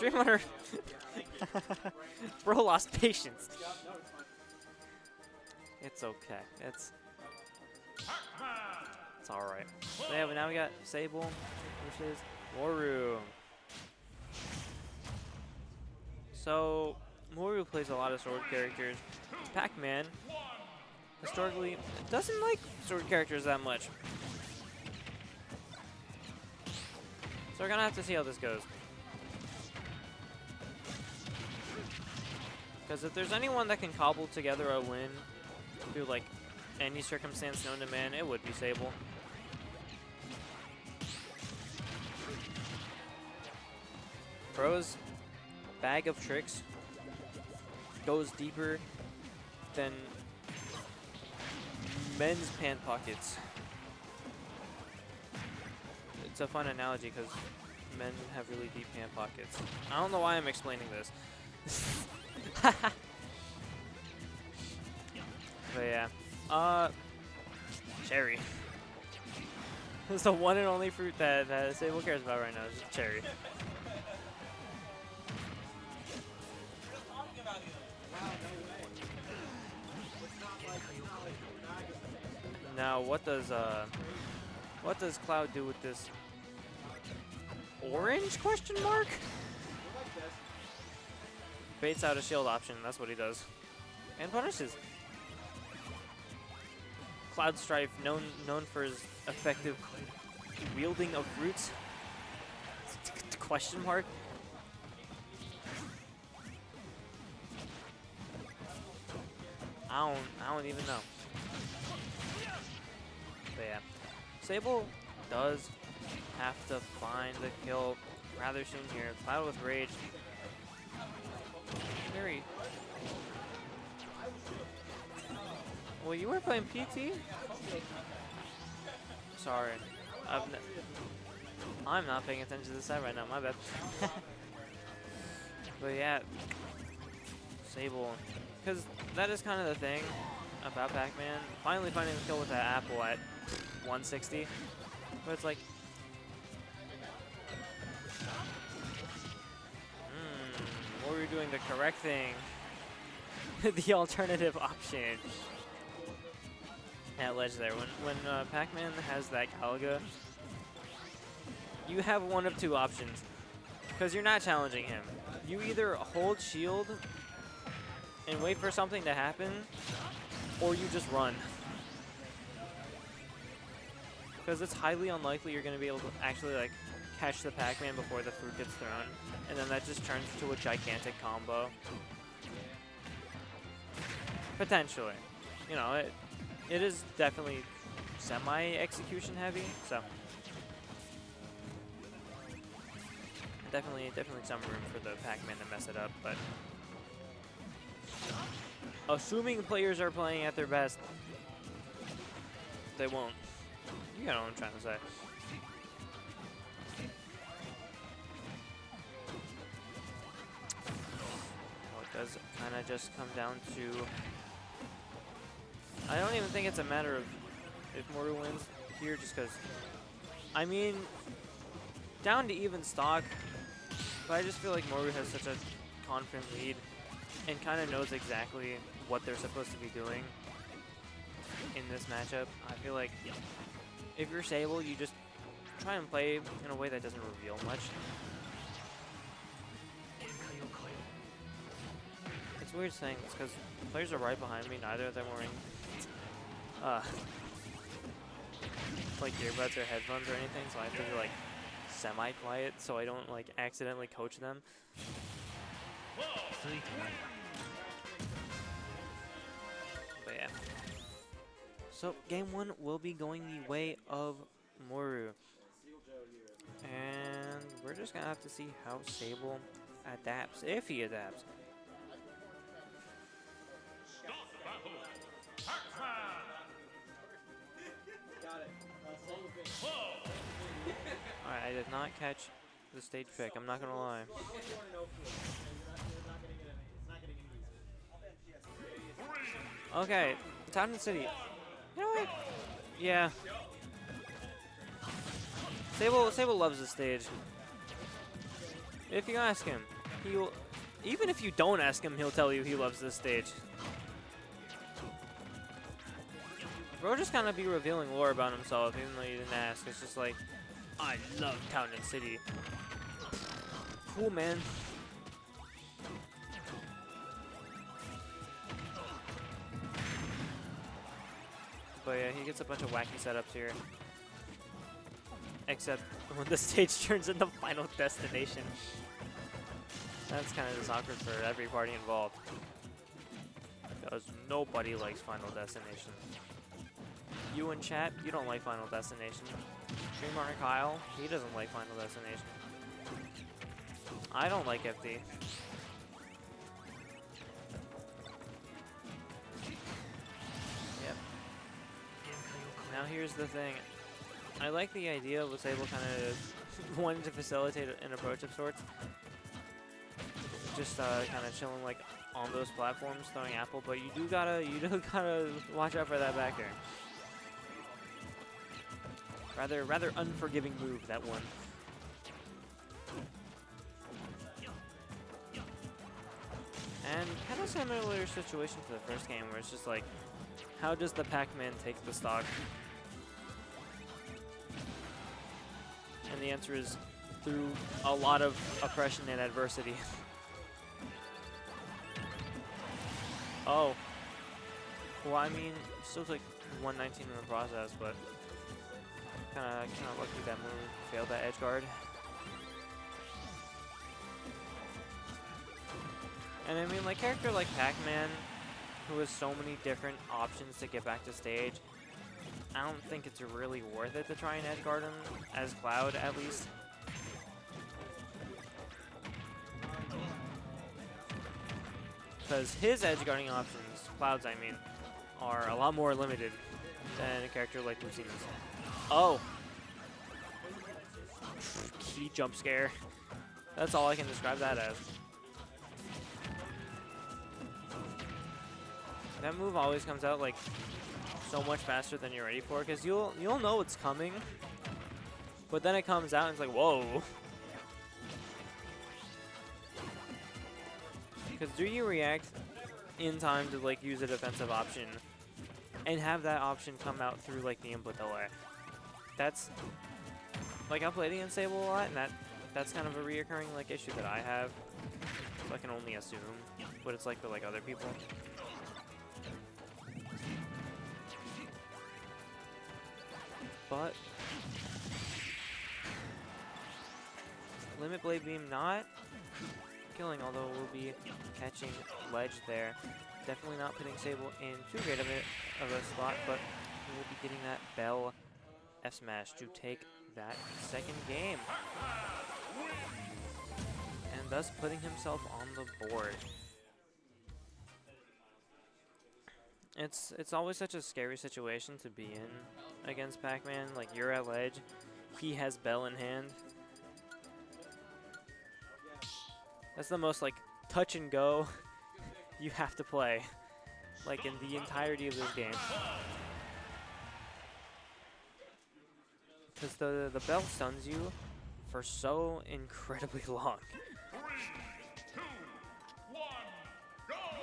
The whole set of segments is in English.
streamer. Bro lost patience. It's okay. It's alright. So yeah, but now we got Sable versus Moeru. So Moeru plays a lot of sword characters. Pac-Man historically doesn't like sword characters that much. So we're gonna have to see how this goes. Because if there's anyone that can cobble together a win through like any circumstance known to man, it would be Sable. Bro's bag of tricks goes deeper than men's pant pockets. It's a fun analogy because men have really deep pant pockets. I don't know why I'm explaining this. But yeah, cherry. It's the one and only fruit that Sable cares about right now, is just cherry. Now, what does Cloud do with this orange question mark? Baits out a shield option, that's what he does. And punishes. Cloud Strife, known for his effective wielding of fruits. Question mark. I don't even know. But yeah, Sable does have to find the kill rather soon here. Cloud with Rage. Very. Well, you were playing PT? Sorry. I'm not paying attention to the side right now, my bad. But yeah, Sable. Because that is kind of the thing about Pac-Man. Finally finding the kill with that apple at 160. But it's like, what were you doing the correct thing? The alternative option. At ledge there. When Pac-Man has that Galaga, you have one of two options. Because you're not challenging him. You either hold shield and wait for something to happen, or you just run. Because it's highly unlikely you're going to be able to actually like catch the Pac-Man before the fruit gets thrown. And then that just turns into a gigantic combo. Potentially. You know, it is definitely semi-execution heavy, so definitely some room for the Pac-Man to mess it up, but assuming players are playing at their best, they won't. You know what I'm trying to say. Well, it does kind of just come down to, I don't even think it's a matter of if Moeru wins here, just because, I mean, down to even stock, but I just feel like Moeru has such a confident lead and kind of knows exactly what they're supposed to be doing in this matchup. I feel like if you're Sable, you just try and play in a way that doesn't reveal much. It's weird saying this because players are right behind me. Neither of them wearing like earbuds or headphones or anything, so I have to be like semi-quiet so I don't like accidentally coach them. But yeah. So game one will be going the way of Moeru. And we're just gonna have to see how Sable adapts, if he adapts. Alright, I did not catch the stage pick, I'm not gonna lie. Okay, Town and City. You know what? Yeah. Sable loves this stage. If you ask him, he'll, even if you don't ask him, he'll tell you he loves this stage. Bro just kind of be revealing lore about himself, even though you didn't ask. It's just like, I love Town and City. Cool, man. But yeah, he gets a bunch of wacky setups here. Except when the stage turns into Final Destination. That's kind of just awkward for every party involved. Because nobody likes Final Destination. You in chat, you don't like Final Destination. Streamer Kyle, he doesn't like Final Destination. I don't like FD. Yep. Now here's the thing. I like the idea of Sable kind of wanting to facilitate an approach of sorts. Just kind of chilling like on those platforms, throwing apple, but you do gotta watch out for that back air. Rather unforgiving move, that one. And kind of similar situation to the first game, where it's just like, how does the Pac-Man take the stock? And the answer is through a lot of oppression and adversity. Oh. Well, I mean, still like 119 in the process, but kind of lucky that move failed that edge guard. And I mean, like, character like Pac-Man, who has so many different options to get back to stage, I don't think it's really worth it to try and edge guard him, as Cloud at least. Because his edge guarding options, Cloud's I mean, are a lot more limited than a character like Lucina's. Oh! Key jump scare. That's all I can describe that as. That move always comes out like so much faster than you're ready for, because you'll know it's coming, but then it comes out and it's like, whoa. Because do you react in time to like use a defensive option and have that option come out through like the input delay? That's like, I played against Sable a lot, and that's kind of a reoccurring like issue that I have. So I can only assume what it's like for like other people. But Limit Blade Beam not killing, although we'll be catching ledge there. Definitely not putting Sable in too great of a spot, but we will be getting that Bell F smash to take that second game, and thus putting himself on the board. It's always such a scary situation to be in against Pac-Man. Like, you're at ledge, he has Bell in hand. That's the most like touch and go you have to play, like, in the entirety of this game. Because the Bell stuns you for so incredibly long.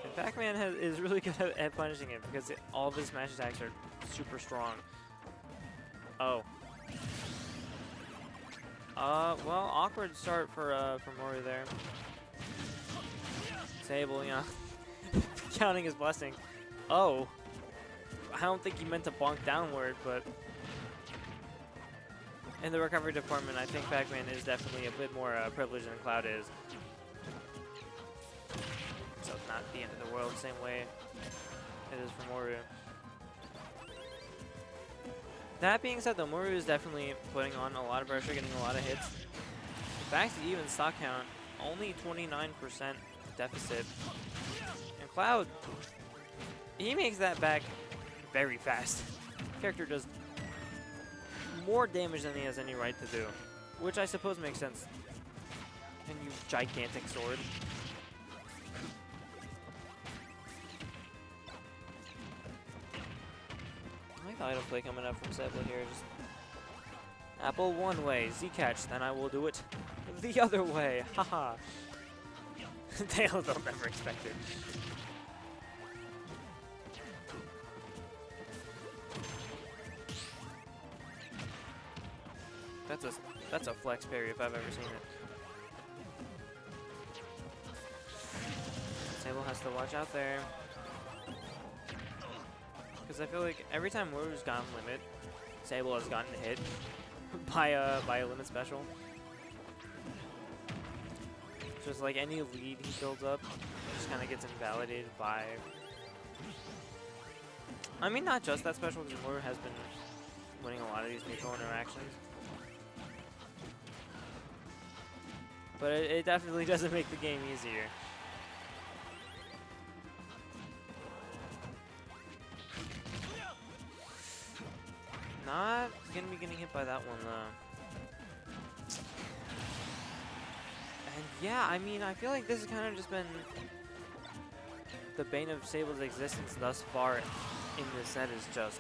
And Pac-Man is really good at punishing it, because all of his smash attacks are super strong. Oh. Well, awkward start for Moeru there. Sable, you know, counting his blessing. Oh. I don't think he meant to bonk downward, but in the recovery department, I think Pac-Man is definitely a bit more privileged than Cloud is. So it's not the end of the world, same way it is for Moeru. That being said, though, Moeru is definitely putting on a lot of pressure, getting a lot of hits. Back to even stock count, only 29% deficit. And Cloud, he makes that back very fast. Character does more damage than he has any right to do, which I suppose makes sense. And you gigantic sword. I like the item play coming up from Sable here. Just apple one way, Z catch, then I will do it the other way. Haha. They'll never expect it. That's a flex parry if I've ever seen it. Sable has to watch out there. Because I feel like every time Moeru's gone limit, Sable has gotten hit by a limit special. Just like any lead he builds up, just kind of gets invalidated by. I mean, not just that special, because Moeru has been winning a lot of these neutral interactions. But it definitely doesn't make the game easier. Not gonna be getting hit by that one though. And yeah, I mean, I feel like this has kind of just been the bane of Sable's existence thus far in this set is just,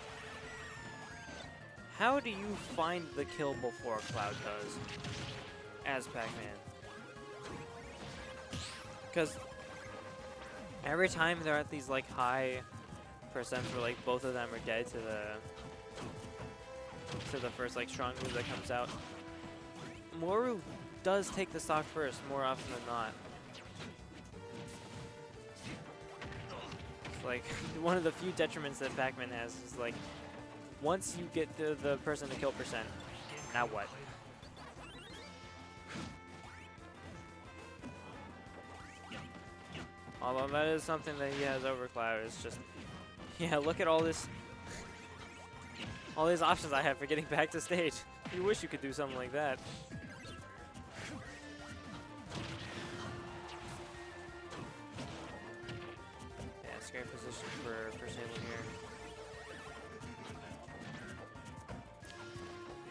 how do you find the kill before Cloud does as Pac-Man? Because every time they're at these like high percents where like both of them are dead to the first like strong move that comes out, Moeru does take the stock first more often than not. It's like one of the few detriments that Pac-Man has is like, once you get the person to kill percent, now what? Although that is something that he has over Cloud, it's just, yeah, look at all this, all these options I have for getting back to stage. You wish you could do something like that. Yeah, it's a great position for Sable here.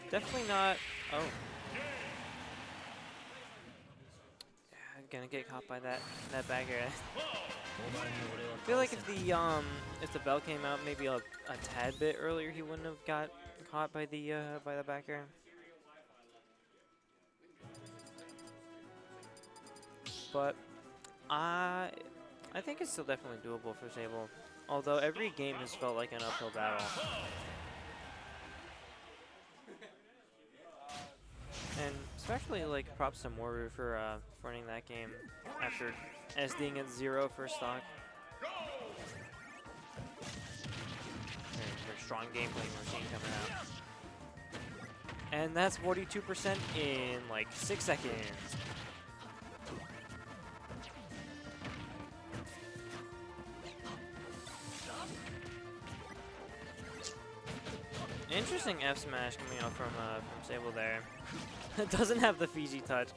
Definitely not. Oh. Yeah, gonna get caught by that back air. I feel like if the bell came out maybe a tad bit earlier, he wouldn't have got caught by the back air. But I think it's still definitely doable for Sable. Although every game has felt like an uphill battle. And especially like props to Moeru for running that game after SDing at 0 for stock. Very strong gameplay we're seeing coming out. And that's 42% in like 6 seconds. Interesting F smash coming out from Sable there. It doesn't have the Fiji touch.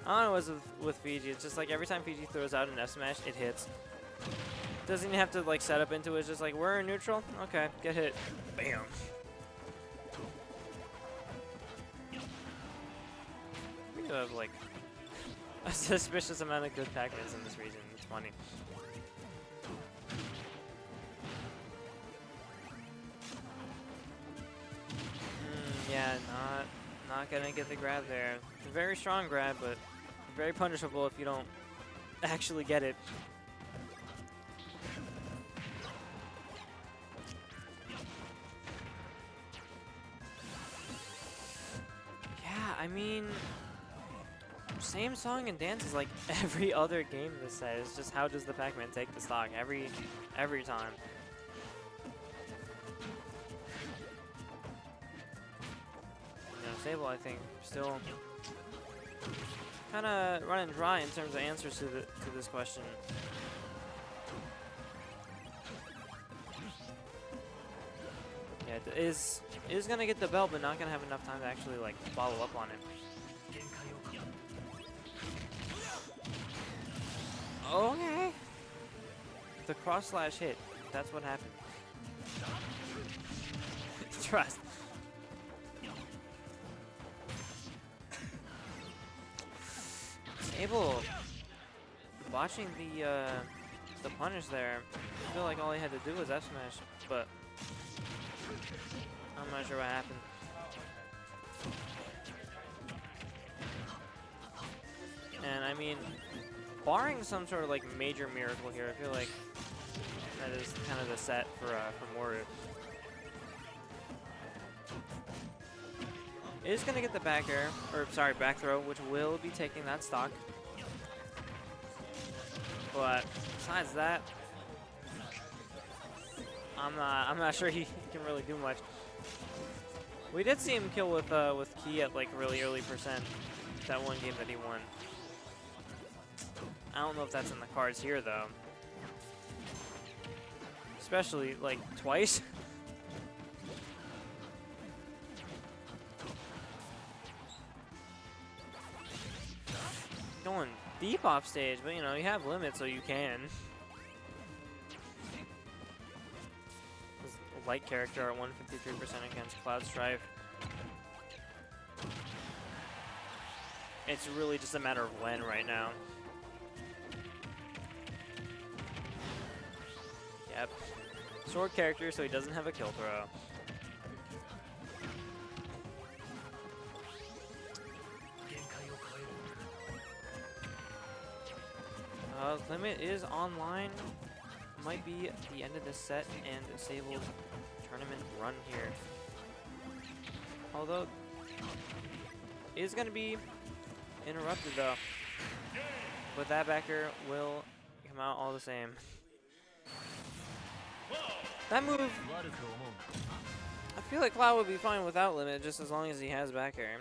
I don't know what's with Fiji. It's just like every time Fiji throws out an F smash, it hits. Doesn't even have to like set up into it. It's just like, we're in neutral. Okay, get hit. Bam. We do have like a suspicious amount of good Pac-Mans in this region. It's funny. Yeah, not gonna get the grab there. Very strong grab, but very punishable if you don't actually get it. Yeah, I mean, same song and dance is like every other game this set. It's just how does the Pac-Man take the stock every time. Sable, I think, still kind of running dry in terms of answers to this question. Yeah, is gonna get the belt, but not gonna have enough time to actually like follow up on it. Okay. The cross slash hit. That's what happened. Trust. Sable watching the punish there. I feel like all he had to do was F smash, but I'm not sure what happened. And I mean, barring some sort of like major miracle here, I feel like that is kind of the set for Moeru. Is going to get the back air, or sorry, back throw, which will be taking that stock. But besides that, I'm not sure he can really do much. We did see him kill with Key at like really early percent that one game that he won. I don't know if that's in the cards here though. Especially like twice. Going deep off stage, but you know, you have limits, so you can. Light character at 153% against Cloud Strife. It's really just a matter of when right now. Yep. Sword character, so he doesn't have a kill throw. Limit is online. Might be the end of this set and Sable's tournament run here. Although, it is going to be interrupted though. But that backer will come out all the same. That move, I feel like Cloud would be fine without limit just as long as he has back air.